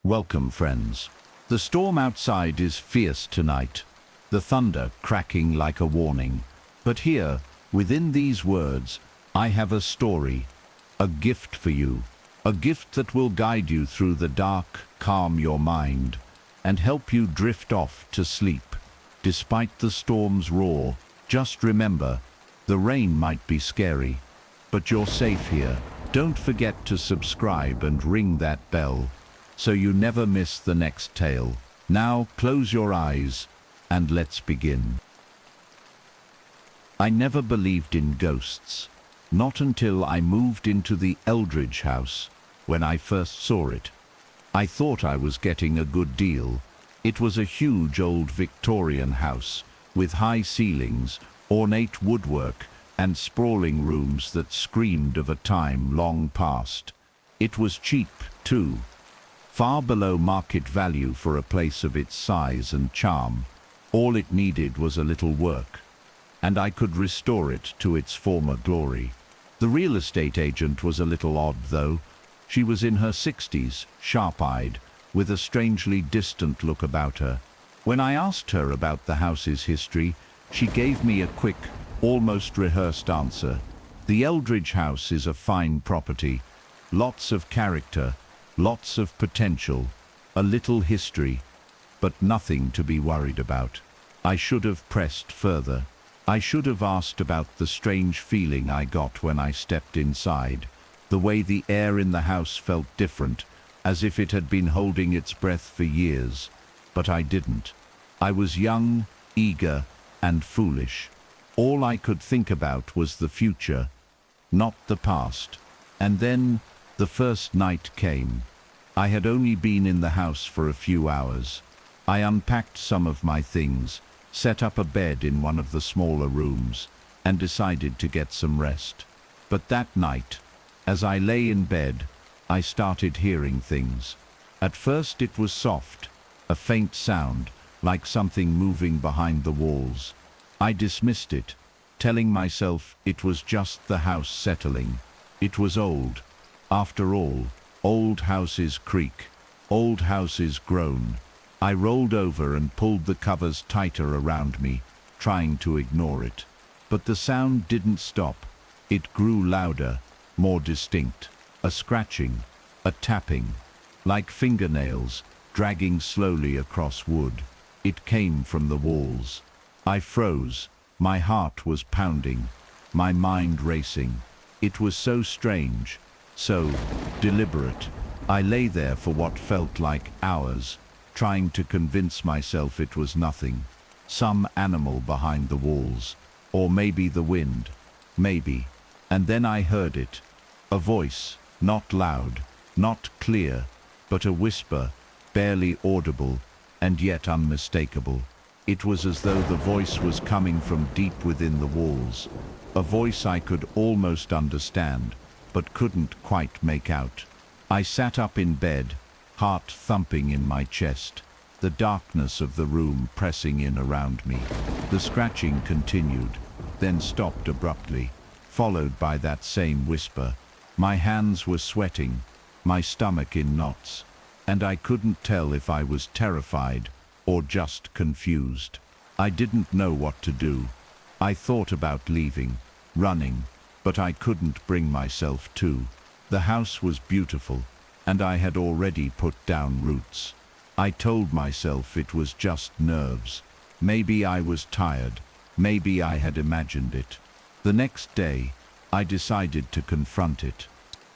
Welcome, friends. The storm outside is fierce tonight, the thunder cracking like a warning. But here, within these words, I have a story, a gift for you, a gift that will guide you through the dark, calm your mind, and help you drift off to sleep. Despite the storm's roar, just remember, the rain might be scary, but you're safe here. Don't forget to subscribe and ring that bell, so you never miss the next tale. Now close your eyes and let's begin. I never believed in ghosts, not until I moved into the Eldridge house. When I first saw it, I thought I was getting a good deal. It was a huge old Victorian house with high ceilings, ornate woodwork, and sprawling rooms that screamed of a time long past. It was cheap, too, far below market value for a place of its size and charm. All it needed was a little work, and I could restore it to its former glory. The real estate agent was a little odd, though. She was in her 60s, sharp-eyed, with a strangely distant look about her. When I asked her about the house's history, she gave me a quick, almost rehearsed answer. The Eldridge house is a fine property, lots of character, lots of potential, a little history, but nothing to be worried about. I should have pressed further. I should have asked about the strange feeling I got when I stepped inside, the way the air in the house felt different, as if it had been holding its breath for years. But I didn't. I was young, eager, and foolish. All I could think about was the future, not the past. And then the first night came. I had only been in the house for a few hours. I unpacked some of my things, set up a bed in one of the smaller rooms, and decided to get some rest. But that night, as I lay in bed, I started hearing things. At first it was soft, a faint sound, like something moving behind the walls. I dismissed it, telling myself it was just the house settling. It was old. After all, old houses creak, old houses groan. I rolled over and pulled the covers tighter around me, trying to ignore it. But the sound didn't stop. It grew louder, more distinct. A scratching, a tapping, like fingernails dragging slowly across wood. It came from the walls. I froze. My heart was pounding, my mind racing. It was so strange, so deliberate. I lay there for what felt like hours, trying to convince myself it was nothing. Some animal behind the walls, or maybe the wind, maybe. And then I heard it. A voice, not loud, not clear, but a whisper, barely audible, and yet unmistakable. It was as though the voice was coming from deep within the walls, a voice I could almost understand, but couldn't quite make out. I sat up in bed, heart thumping in my chest, the darkness of the room pressing in around me. The scratching continued, then stopped abruptly, followed by that same whisper. My hands were sweating, my stomach in knots, and I couldn't tell if I was terrified or just confused. I didn't know what to do. I thought about leaving, running, but I couldn't bring myself to. The house was beautiful, and I had already put down roots. I told myself it was just nerves. Maybe I was tired. Maybe I had imagined it. The next day, I decided to confront it.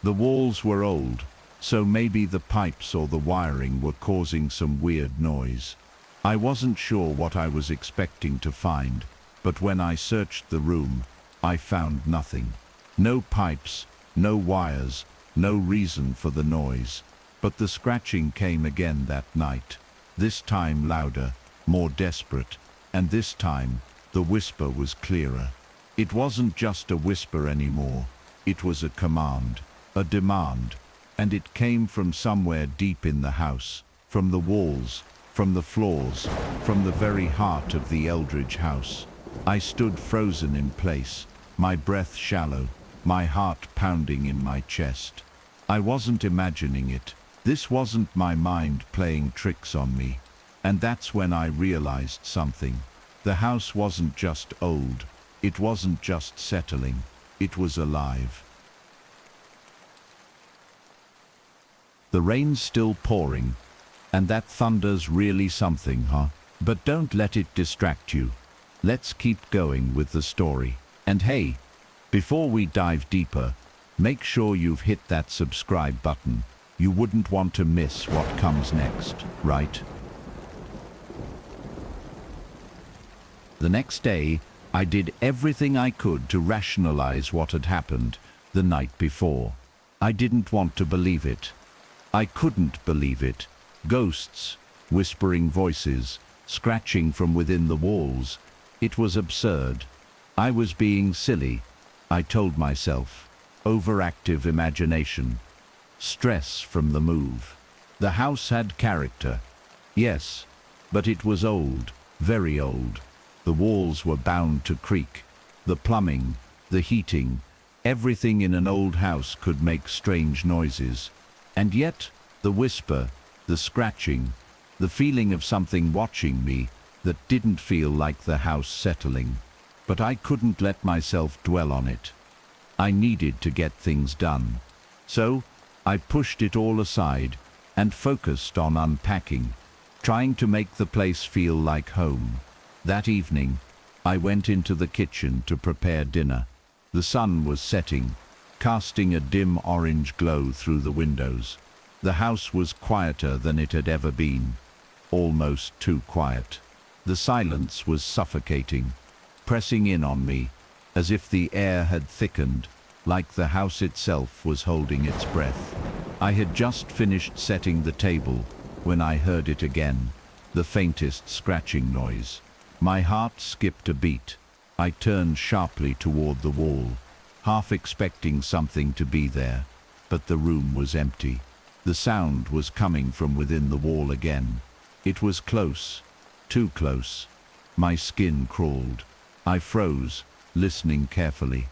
The walls were old, so maybe the pipes or the wiring were causing some weird noise. I wasn't sure what I was expecting to find, but when I searched the room, I found nothing. No pipes, no wires, no reason for the noise. But the scratching came again that night, this time louder, more desperate, and this time the whisper was clearer. It wasn't just a whisper anymore. It was a command, a demand, and it came from somewhere deep in the house, from the walls, from the floors, from the very heart of the Eldridge house. I stood frozen in place, my breath shallow, my heart pounding in my chest. I wasn't imagining it. This wasn't my mind playing tricks on me. And that's when I realized something. The house wasn't just old. It wasn't just settling. It was alive. The rain's still pouring, and that thunder's really something, huh? But don't let it distract you. Let's keep going with the story. And hey, before we dive deeper, make sure you've hit that subscribe button. You wouldn't want to miss what comes next, right? The next day, I did everything I could to rationalize what had happened the night before. I didn't want to believe it. I couldn't believe it. Ghosts, whispering voices, scratching from within the walls. It was absurd. I was being silly, I told myself. Overactive imagination. Stress from the move. The house had character. Yes, but it was old, very old. The walls were bound to creak. The plumbing, the heating, everything in an old house could make strange noises. And yet, the whisper, the scratching, the feeling of something watching me that didn't feel like the house settling. But I couldn't let myself dwell on it. I needed to get things done. So, I pushed it all aside and focused on unpacking, trying to make the place feel like home. That evening, I went into the kitchen to prepare dinner. The sun was setting, casting a dim orange glow through the windows. The house was quieter than it had ever been, almost too quiet. The silence was suffocating, pressing in on me, as if the air had thickened, like the house itself was holding its breath. I had just finished setting the table when I heard it again, the faintest scratching noise. My heart skipped a beat. I turned sharply toward the wall, half expecting something to be there, but the room was empty. The sound was coming from within the wall again. It was close, too close. My skin crawled. I froze, listening carefully.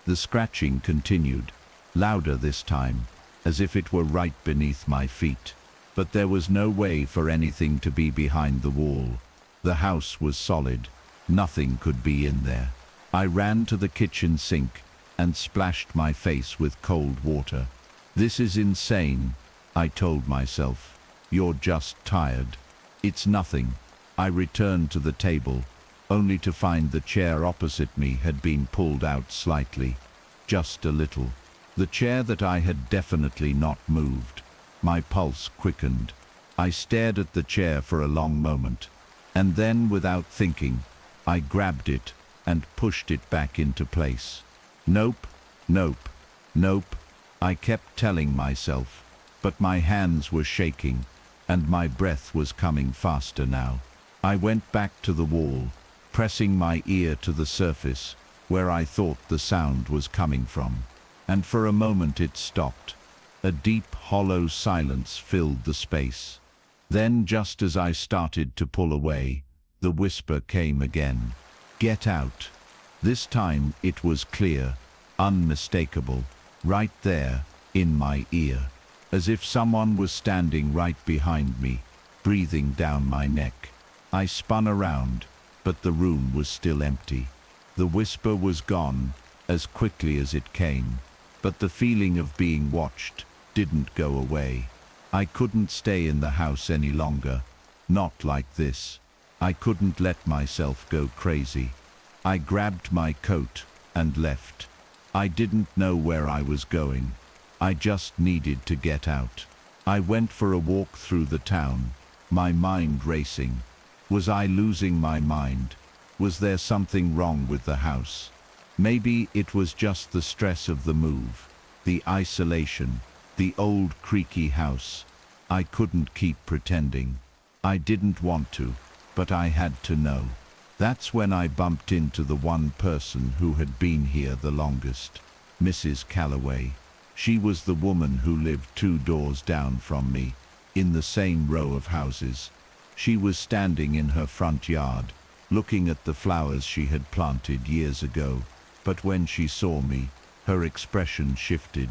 The scratching continued, louder this time, as if it were right beneath my feet. But there was no way for anything to be behind the wall. The house was solid. Nothing could be in there. I ran to the kitchen sink and splashed my face with cold water. This is insane, I told myself. You're just tired. It's nothing. I returned to the table, only to find the chair opposite me had been pulled out slightly, just a little. The chair that I had definitely not moved. My pulse quickened. I stared at the chair for a long moment, and then, without thinking, I grabbed it and pushed it back into place. Nope, nope, nope, I kept telling myself, but my hands were shaking, and my breath was coming faster now. I went back to the wall, pressing my ear to the surface, where I thought the sound was coming from. And for a moment it stopped. A deep, hollow silence filled the space. Then, just as I started to pull away, the whisper came again. Get out. This time it was clear, unmistakable, right there, in my ear. As if someone was standing right behind me, breathing down my neck. I spun around, but the room was still empty. The whisper was gone, as quickly as it came. But the feeling of being watched didn't go away. I couldn't stay in the house any longer. Not like this. I couldn't let myself go crazy. I grabbed my coat and left. I didn't know where I was going. I just needed to get out. I went for a walk through the town, my mind racing. Was I losing my mind? Was there something wrong with the house? Maybe it was just the stress of the move, the isolation, the old creaky house. I couldn't keep pretending. I didn't want to, but I had to know. That's when I bumped into the one person who had been here the longest, Mrs. Calloway. She was the woman who lived 2 doors down from me, in the same row of houses. She was standing in her front yard, looking at the flowers she had planted years ago. But when she saw me, her expression shifted.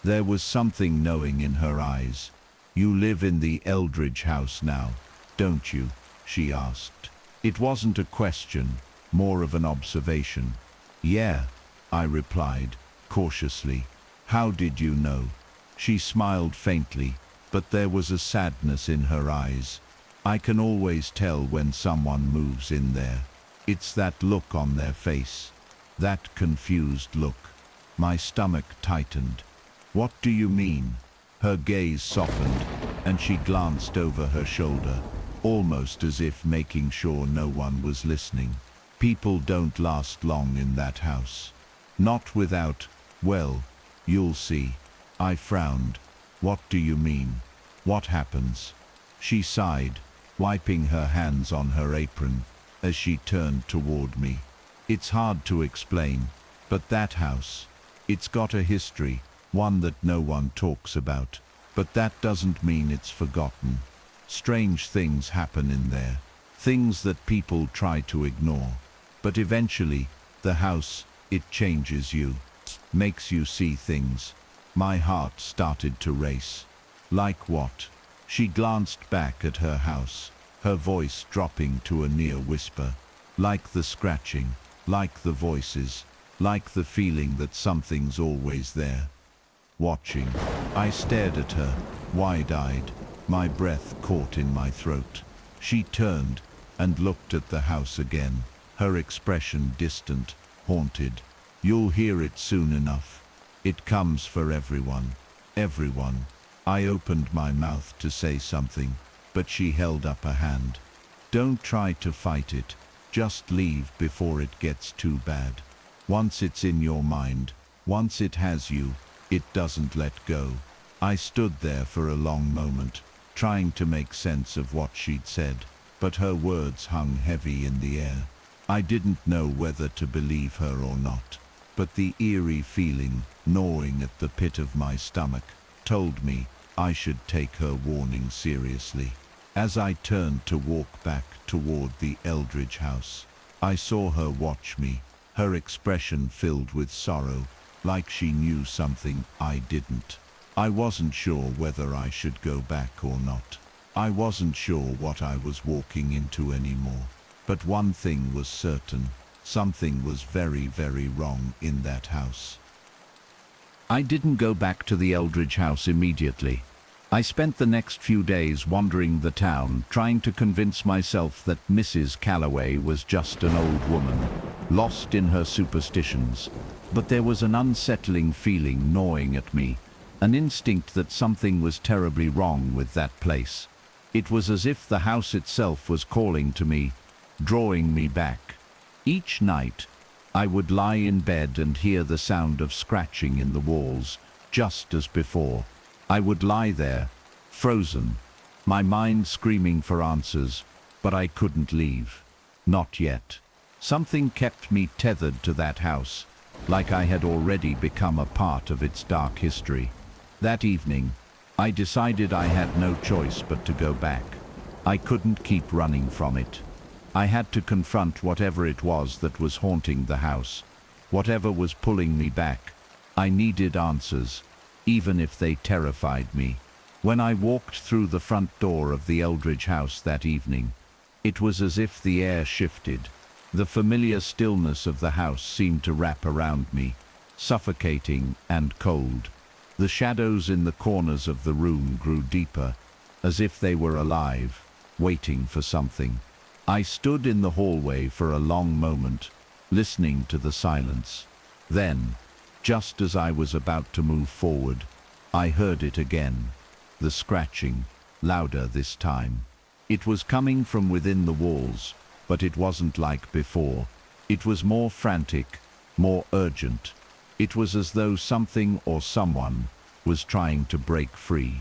There was something knowing in her eyes. "You live in the Eldridge house now, don't you?" she asked. It wasn't a question, more of an observation. "Yeah," I replied, cautiously. "How did you know?" She smiled faintly, but there was a sadness in her eyes. "I can always tell when someone moves in there. It's that look on their face. That confused look." My stomach tightened. "What do you mean?" Her gaze softened, and she glanced over her shoulder, almost as if making sure no one was listening. "People don't last long in that house. Not without, well, you'll see." I frowned. "What do you mean? What happens?" She sighed, wiping her hands on her apron as she turned toward me. "It's hard to explain, but that house, it's got a history, one that no one talks about. But that doesn't mean it's forgotten. Strange things happen in there, things that people try to ignore. But eventually, the house, it changes you, makes you see things." My heart started to race. "Like what?" She glanced back at her house, her voice dropping to a near whisper. "Like the scratching, like the voices, like the feeling that something's always there, watching." I stared at her, wide-eyed, my breath caught in my throat. She turned and looked at the house again, her expression distant, haunted. "You'll hear it soon enough. It comes for everyone. Everyone." I opened my mouth to say something, but she held up a hand. "Don't try to fight it. Just leave before it gets too bad. Once it's in your mind, once it has you, it doesn't let go." I stood there for a long moment, trying to make sense of what she'd said, but her words hung heavy in the air. I didn't know whether to believe her or not, but the eerie feeling, gnawing at the pit of my stomach, told me I should take her warning seriously. As I turned to walk back toward the Eldridge house, I saw her watch me, her expression filled with sorrow, like she knew something I didn't. I wasn't sure whether I should go back or not. I wasn't sure what I was walking into anymore. But one thing was certain, something was very, very wrong in that house. I didn't go back to the Eldridge house immediately. I spent the next few days wandering the town, trying to convince myself that Mrs. Calloway was just an old woman, lost in her superstitions. But there was an unsettling feeling gnawing at me, an instinct that something was terribly wrong with that place. It was as if the house itself was calling to me, drawing me back. Each night, I would lie in bed and hear the sound of scratching in the walls, just as before. I would lie there, frozen, my mind screaming for answers, but I couldn't leave. Not yet. Something kept me tethered to that house, like I had already become a part of its dark history. That evening, I decided I had no choice but to go back. I couldn't keep running from it. I had to confront whatever it was that was haunting the house, whatever was pulling me back. I needed answers, even if they terrified me. When I walked through the front door of the Eldridge house that evening, it was as if the air shifted. The familiar stillness of the house seemed to wrap around me, suffocating and cold. The shadows in the corners of the room grew deeper, as if they were alive, waiting for something. I stood in the hallway for a long moment, listening to the silence. Then, just as I was about to move forward, I heard it again. The scratching, louder this time. It was coming from within the walls, but it wasn't like before. It was more frantic, more urgent. It was as though something or someone was trying to break free.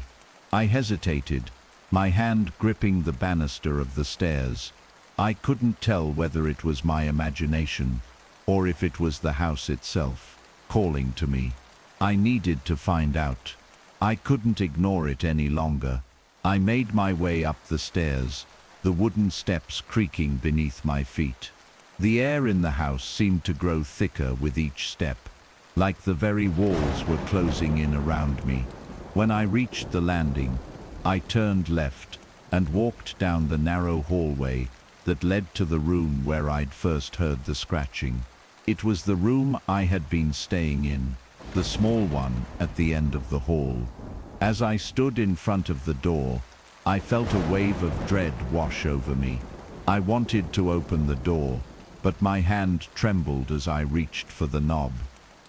I hesitated, my hand gripping the banister of the stairs. I couldn't tell whether it was my imagination, or if it was the house itself, calling to me. I needed to find out. I couldn't ignore it any longer. I made my way up the stairs, the wooden steps creaking beneath my feet. The air in the house seemed to grow thicker with each step, like the very walls were closing in around me. When I reached the landing, I turned left and walked down the narrow hallway that led to the room where I'd first heard the scratching. It was the room I had been staying in, the small one at the end of the hall. As I stood in front of the door, I felt a wave of dread wash over me. I wanted to open the door, but my hand trembled as I reached for the knob.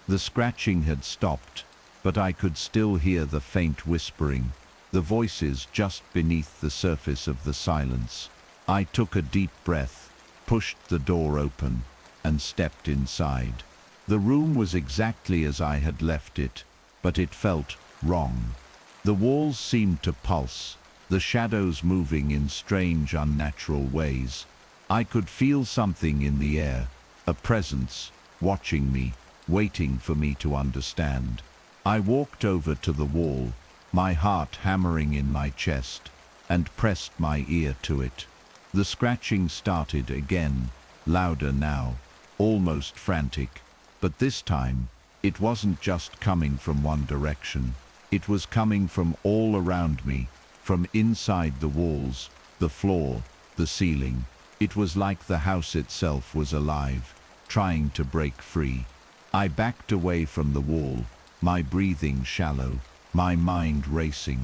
The scratching had stopped, but I could still hear the faint whispering, the voices just beneath the surface of the silence. I took a deep breath, pushed the door open, and stepped inside. The room was exactly as I had left it, but it felt wrong. The walls seemed to pulse, the shadows moving in strange, unnatural ways. I could feel something in the air, a presence, watching me, waiting for me to understand. I walked over to the wall, my heart hammering in my chest, and pressed my ear to it. The scratching started again, louder now, almost frantic. But this time, it wasn't just coming from one direction. It was coming from all around me, from inside the walls, the floor, the ceiling. It was like the house itself was alive, trying to break free. I backed away from the wall, my breathing shallow, my mind racing.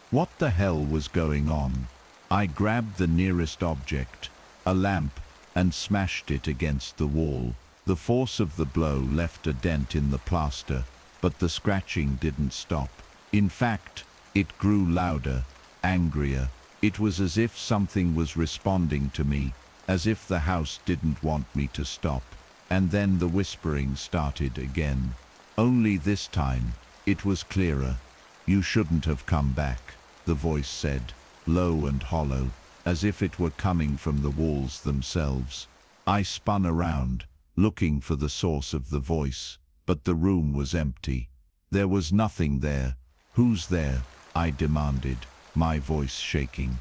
What the hell was going on? I grabbed the nearest object, a lamp, and smashed it against the wall. The force of the blow left a dent in the plaster, but the scratching didn't stop. In fact, it grew louder, angrier. It was as if something was responding to me, as if the house didn't want me to stop. And then the whispering started again. Only this time, it was clearer. "You shouldn't have come back," the voice said, low and hollow, as if it were coming from the walls themselves. I spun around, looking for the source of the voice, but the room was empty. There was nothing there. "Who's there?" I demanded, my voice shaking.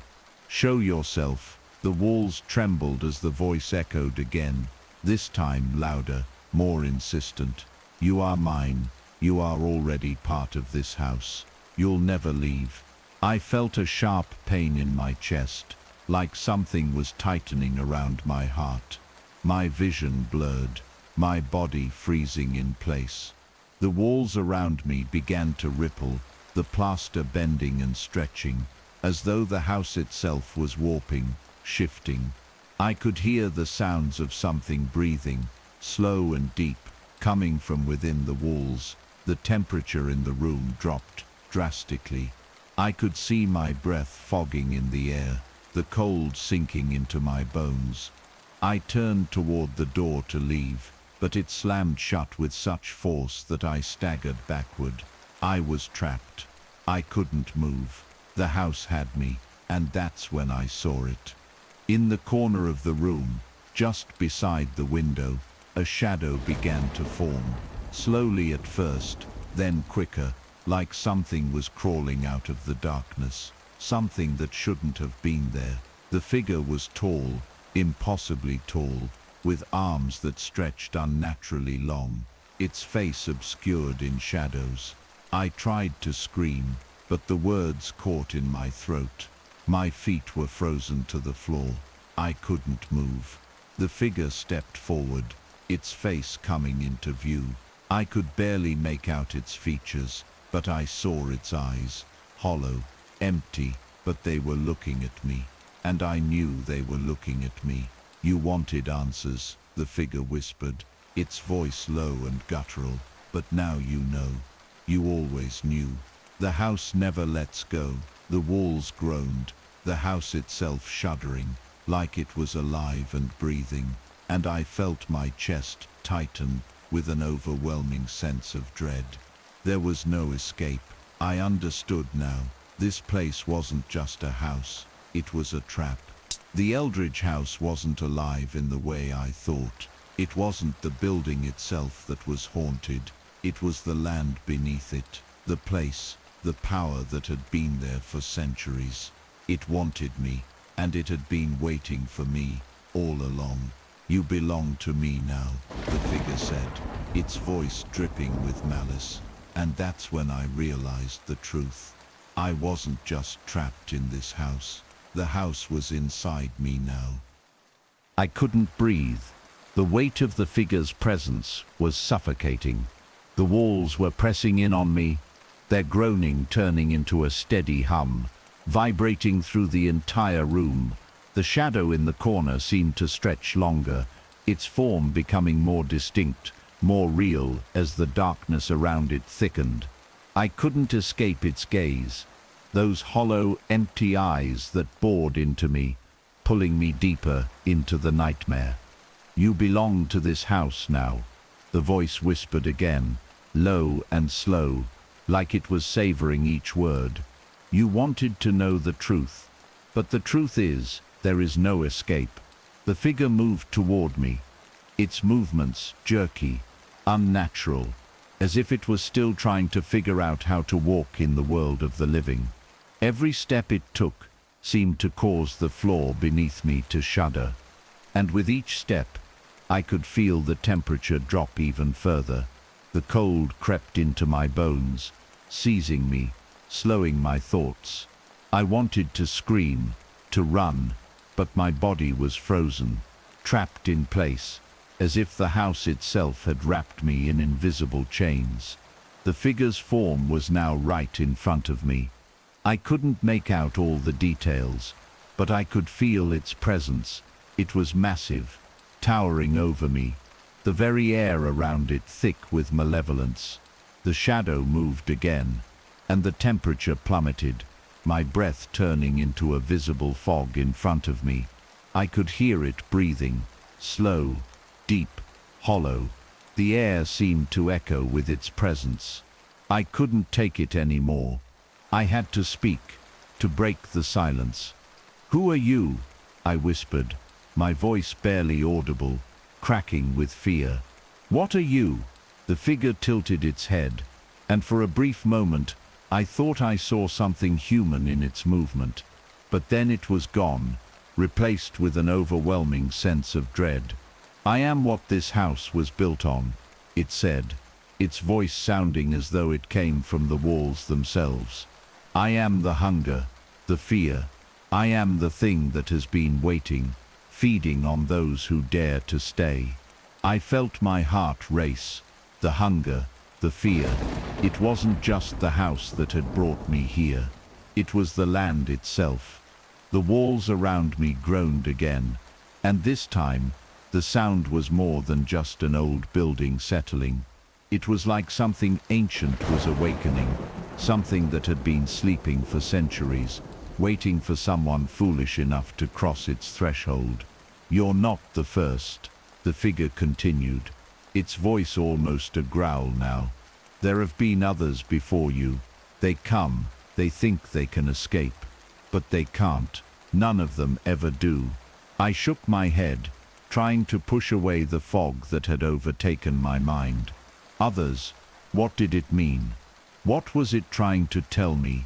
"Show yourself." The walls trembled as the voice echoed again, this time louder, more insistent. "You are mine. You are already part of this house. You'll never leave." I felt a sharp pain in my chest, like something was tightening around my heart. My vision blurred, my body freezing in place. The walls around me began to ripple, the plaster bending and stretching, as though the house itself was warping, shifting. I could hear the sounds of something breathing, slow and deep, coming from within the walls. The temperature in the room dropped drastically. I could see my breath fogging in the air, the cold sinking into my bones. I turned toward the door to leave, but it slammed shut with such force that I staggered backward. I was trapped. I couldn't move. The house had me, and that's when I saw it. In the corner of the room, just beside the window, a shadow began to form, slowly at first, then quicker, like something was crawling out of the darkness, something that shouldn't have been there. The figure was tall, impossibly tall, with arms that stretched unnaturally long, its face obscured in shadows. I tried to scream, but the words caught in my throat. My feet were frozen to the floor. I couldn't move. The figure stepped forward, its face coming into view. I could barely make out its features, but I saw its eyes, hollow, empty, but they were looking at me, and I knew they were looking at me. "You wanted answers," the figure whispered, its voice low and guttural, "but now you know. You always knew. The house never lets go." The walls groaned, the house itself shuddering, like it was alive and breathing, and I felt my chest tighten with an overwhelming sense of dread. There was no escape. I understood now. This place wasn't just a house, it was a trap. The Eldridge house wasn't alive in the way I thought. It wasn't the building itself that was haunted. It was the land beneath it, the place, the power that had been there for centuries. It wanted me, and it had been waiting for me all along. "You belong to me now," the figure said, its voice dripping with malice. And that's when I realized the truth. I wasn't just trapped in this house. The house was inside me now. I couldn't breathe. The weight of the figure's presence was suffocating. The walls were pressing in on me, their groaning turning into a steady hum, vibrating through the entire room. The shadow in the corner seemed to stretch longer, its form becoming more distinct, more real as the darkness around it thickened. I couldn't escape its gaze, those hollow, empty eyes that bored into me, pulling me deeper into the nightmare. "You belong to this house now," the voice whispered again, low and slow, like it was savoring each word. "You wanted to know the truth, but the truth is, there is no escape." The figure moved toward me, its movements jerky, unnatural, as if it was still trying to figure out how to walk in the world of the living. Every step it took seemed to cause the floor beneath me to shudder, and with each step, I could feel the temperature drop even further. The cold crept into my bones, seizing me, slowing my thoughts. I wanted to scream, to run, but my body was frozen, trapped in place, as if the house itself had wrapped me in invisible chains. The figure's form was now right in front of me. I couldn't make out all the details, but I could feel its presence. It was massive, towering over me, the very air around it thick with malevolence. The shadow moved again, and the temperature plummeted, my breath turning into a visible fog in front of me. I could hear it breathing, slow, deep, hollow. The air seemed to echo with its presence. I couldn't take it anymore. I had to speak, to break the silence. "Who are you?" I whispered, my voice barely audible, cracking with fear. "What are you?" The figure tilted its head, and for a brief moment I thought I saw something human in its movement. But then it was gone, replaced with an overwhelming sense of dread. "I am what this house was built on," it said, its voice sounding as though it came from the walls themselves. "I am the hunger, the fear. I am the thing that has been waiting, feeding on those who dare to stay." I felt my heart race. The hunger, the fear. It wasn't just the house that had brought me here. It was the land itself. The walls around me groaned again, and this time, the sound was more than just an old building settling. It was like something ancient was awakening, something that had been sleeping for centuries, waiting for someone foolish enough to cross its threshold. "You're not the first," the figure continued, its voice almost a growl now. "There have been others before you. They come, they think they can escape, but they can't. None of them ever do." I shook my head, trying to push away the fog that had overtaken my mind. Others, what did it mean? What was it trying to tell me?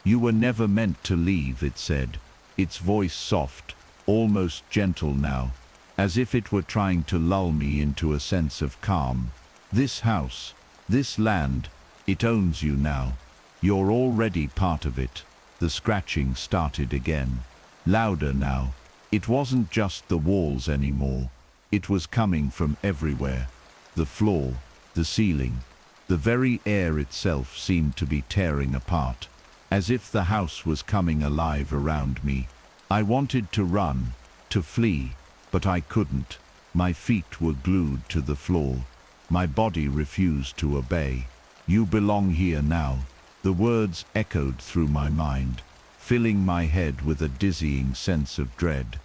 "You were never meant to leave," it said, its voice soft, almost gentle now, as if it were trying to lull me into a sense of calm. "This house, this land, it owns you now. You're already part of it." The scratching started again, louder now. It wasn't just the walls anymore. It was coming from everywhere. The floor, the ceiling, the very air itself seemed to be tearing apart, as if the house was coming alive around me. I wanted to run, to flee, but I couldn't. My feet were glued to the floor. My body refused to obey. "You belong here now." The words echoed through my mind, filling my head with a dizzying sense of dread.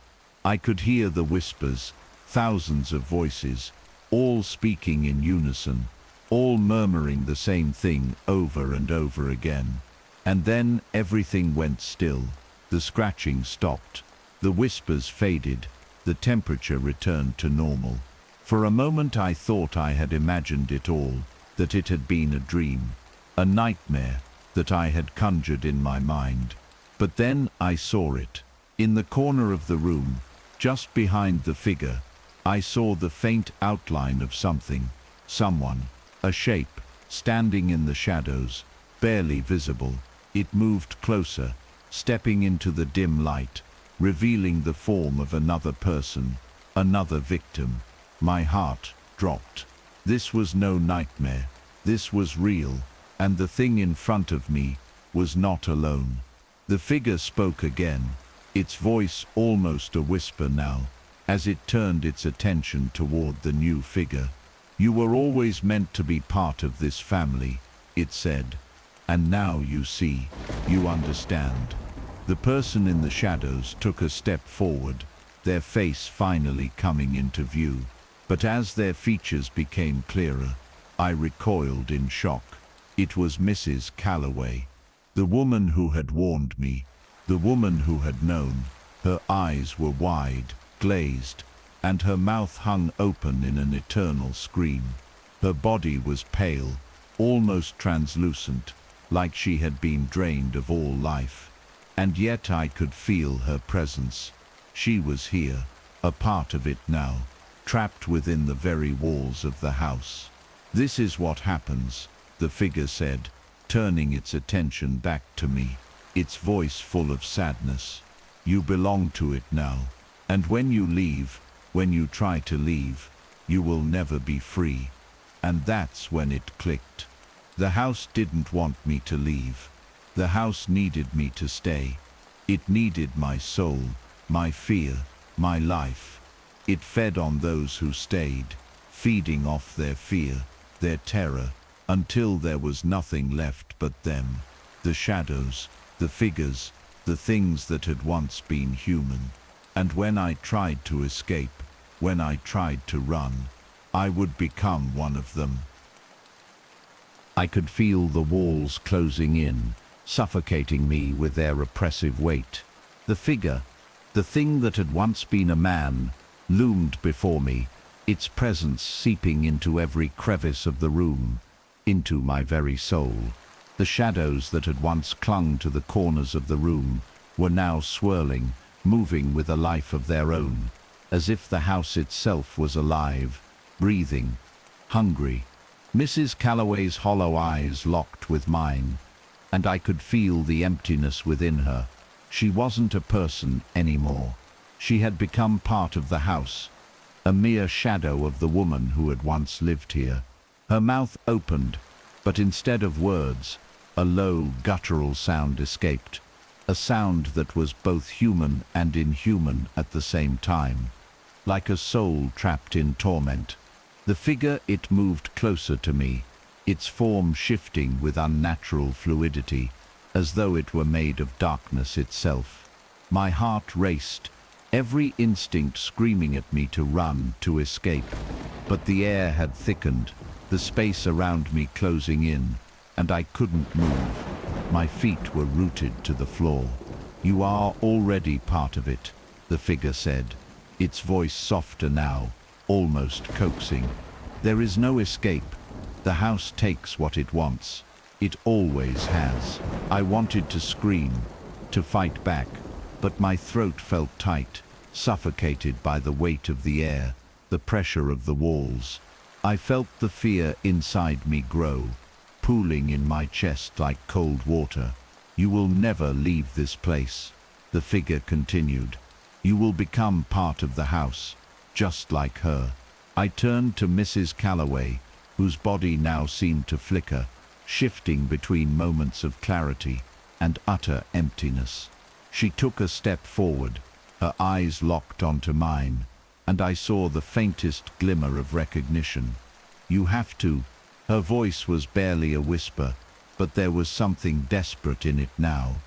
I could hear the whispers, thousands of voices, all speaking in unison, all murmuring the same thing over and over again. And then everything went still. The scratching stopped. The whispers faded. The temperature returned to normal. For a moment I thought I had imagined it all, that it had been a dream, a nightmare that I had conjured in my mind. But then I saw it. In the corner of the room, just behind the figure, I saw the faint outline of something, someone, a shape, standing in the shadows, barely visible. It moved closer, stepping into the dim light, revealing the form of another person, another victim. My heart dropped. This was no nightmare. This was real, and the thing in front of me was not alone. The figure spoke again, its voice almost a whisper now, as it turned its attention toward the new figure. "You were always meant to be part of this family," it said. "And now you see, you understand." The person in the shadows took a step forward, their face finally coming into view. But as their features became clearer, I recoiled in shock. It was Mrs. Calloway, the woman who had warned me, the woman who had known. Her eyes were wide, glazed, and her mouth hung open in an eternal scream. Her body was pale, almost translucent, like she had been drained of all life. And yet I could feel her presence. She was here, a part of it now, trapped within the very walls of the house. "This is what happens," the figure said, turning its attention back to me, its voice full of sadness. "You belong to it now, and when you leave, when you try to leave, you will never be free." And that's when it clicked. The house didn't want me to leave. The house needed me to stay. It needed my soul, my fear, my life. It fed on those who stayed, feeding off their fear, their terror, until there was nothing left but them. The shadows, the figures, the things that had once been human. And when I tried to escape, when I tried to run, I would become one of them. I could feel the walls closing in, suffocating me with their oppressive weight. The figure, the thing that had once been a man, loomed before me, its presence seeping into every crevice of the room, into my very soul. The shadows that had once clung to the corners of the room were now swirling, moving with a life of their own, as if the house itself was alive, breathing, hungry. Mrs. Calloway's hollow eyes locked with mine, and I could feel the emptiness within her. She wasn't a person anymore. She had become part of the house, a mere shadow of the woman who had once lived here. Her mouth opened, but instead of words, a low, guttural sound escaped, a sound that was both human and inhuman at the same time, like a soul trapped in torment. The figure, it moved closer to me, its form shifting with unnatural fluidity, as though it were made of darkness itself. My heart raced, every instinct screaming at me to run, to escape. But the air had thickened, the space around me closing in, and I couldn't move. My feet were rooted to the floor. "You are already part of it," the figure said, its voice softer now, almost coaxing. "There is no escape. The house takes what it wants. It always has." I wanted to scream, to fight back, but my throat felt tight, suffocated by the weight of the air, the pressure of the walls. I felt the fear inside me grow, pooling in my chest like cold water. "You will never leave this place," the figure continued. "You will become part of the house, just like her." I turned to Mrs. Calloway, whose body now seemed to flicker, shifting between moments of clarity and utter emptiness. She took a step forward, her eyes locked onto mine, and I saw the faintest glimmer of recognition. "You have to." Her voice was barely a whisper, but there was something desperate in it now.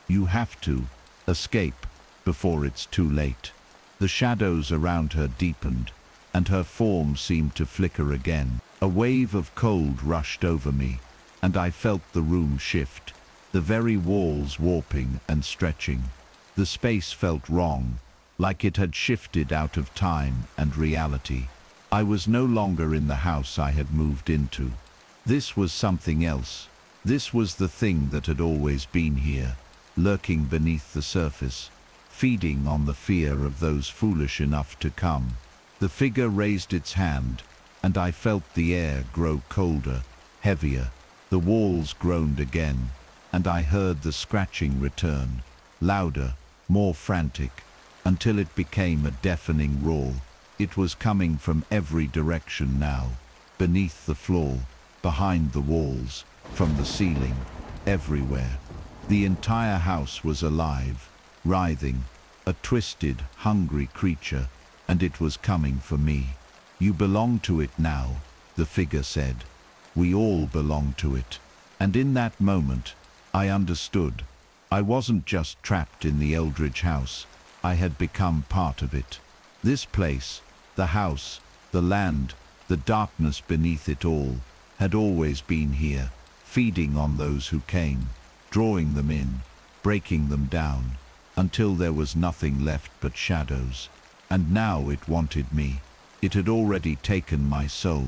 "You have to escape before it's too late." The shadows around her deepened, and her form seemed to flicker again. A wave of cold rushed over me, and I felt the room shift, the very walls warping and stretching. The space felt wrong, like it had shifted out of time and reality. I was no longer in the house I had moved into. This was something else. This was the thing that had always been here, lurking beneath the surface, feeding on the fear of those foolish enough to come. The figure raised its hand, and I felt the air grow colder, heavier. The walls groaned again, and I heard the scratching return, louder, more frantic, until it became a deafening roar. It was coming from every direction now, beneath the floor, behind the walls, from the ceiling, everywhere. The entire house was alive, writhing, a twisted, hungry creature, and it was coming for me. "You belong to it now," the figure said. "We all belong to it." And in that moment, I understood. I wasn't just trapped in the Eldridge house. I had become part of it. This place, the house, the land, the darkness beneath it all, had always been here, feeding on those who came, drawing them in, breaking them down, until there was nothing left but shadows. And now it wanted me. It had already taken my soul.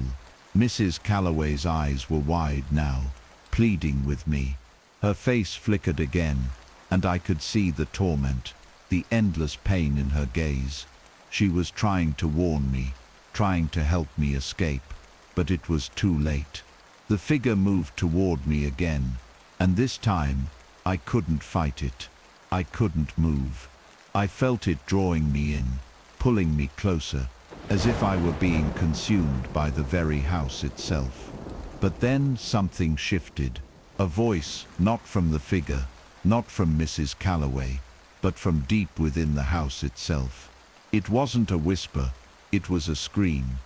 Mrs. Calloway's eyes were wide now, pleading with me. Her face flickered again, and I could see the torment, the endless pain in her gaze. She was trying to warn me, trying to help me escape, but it was too late. The figure moved toward me again, and this time I couldn't fight it. I couldn't move. I felt it drawing me in, pulling me closer, as if I were being consumed by the very house itself. But then something shifted. A voice, not from the figure, not from Mrs. Calloway, but from deep within the house itself. It wasn't a whisper, it was a scream.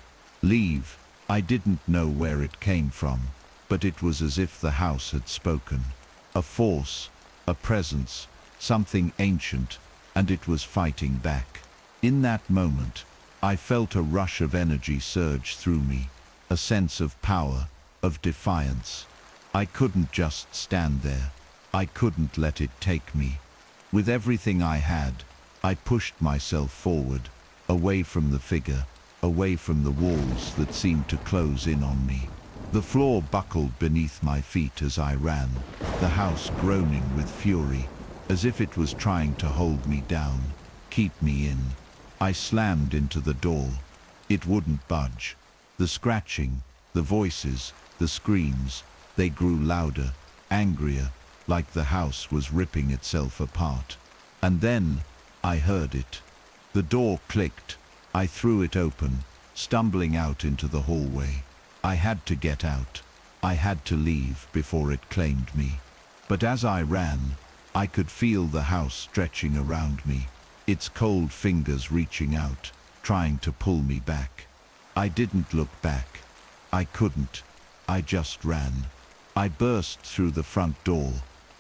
"Leave." I didn't know where it came from, but it was as if the house had spoken. A force, a presence, something ancient, and it was fighting back. In that moment, I felt a rush of energy surge through me, a sense of power, of defiance. I couldn't just stand there. I couldn't let it take me. With everything I had, I pushed myself forward, away from the figure, away from the walls that seemed to close in on me. The floor buckled beneath my feet as I ran, the house groaning with fury, as if it was trying to hold me down, keep me in. I slammed into the door. It wouldn't budge. The scratching, the voices, the screams, they grew louder, angrier, like the house was ripping itself apart. And then I heard it. The door clicked. I threw it open, stumbling out into the hallway. I had to get out. I had to leave before it claimed me. But as I ran, I could feel the house stretching around me, its cold fingers reaching out, trying to pull me back. I didn't look back. I couldn't. I just ran. I burst through the front door,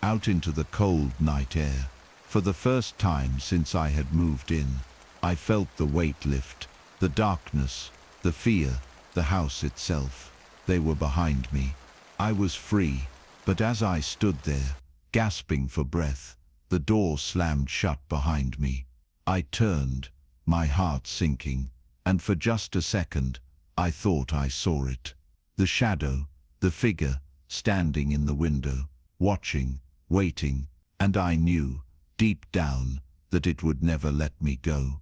out into the cold night air. For the first time since I had moved in, I felt the weight lift, the darkness, the fear, the house itself. They were behind me. I was free, but as I stood there, gasping for breath, the door slammed shut behind me. I turned, my heart sinking, and for just a second, I thought I saw it. The shadow, the figure, standing in the window, watching, waiting, and I knew, deep down, that it would never let me go.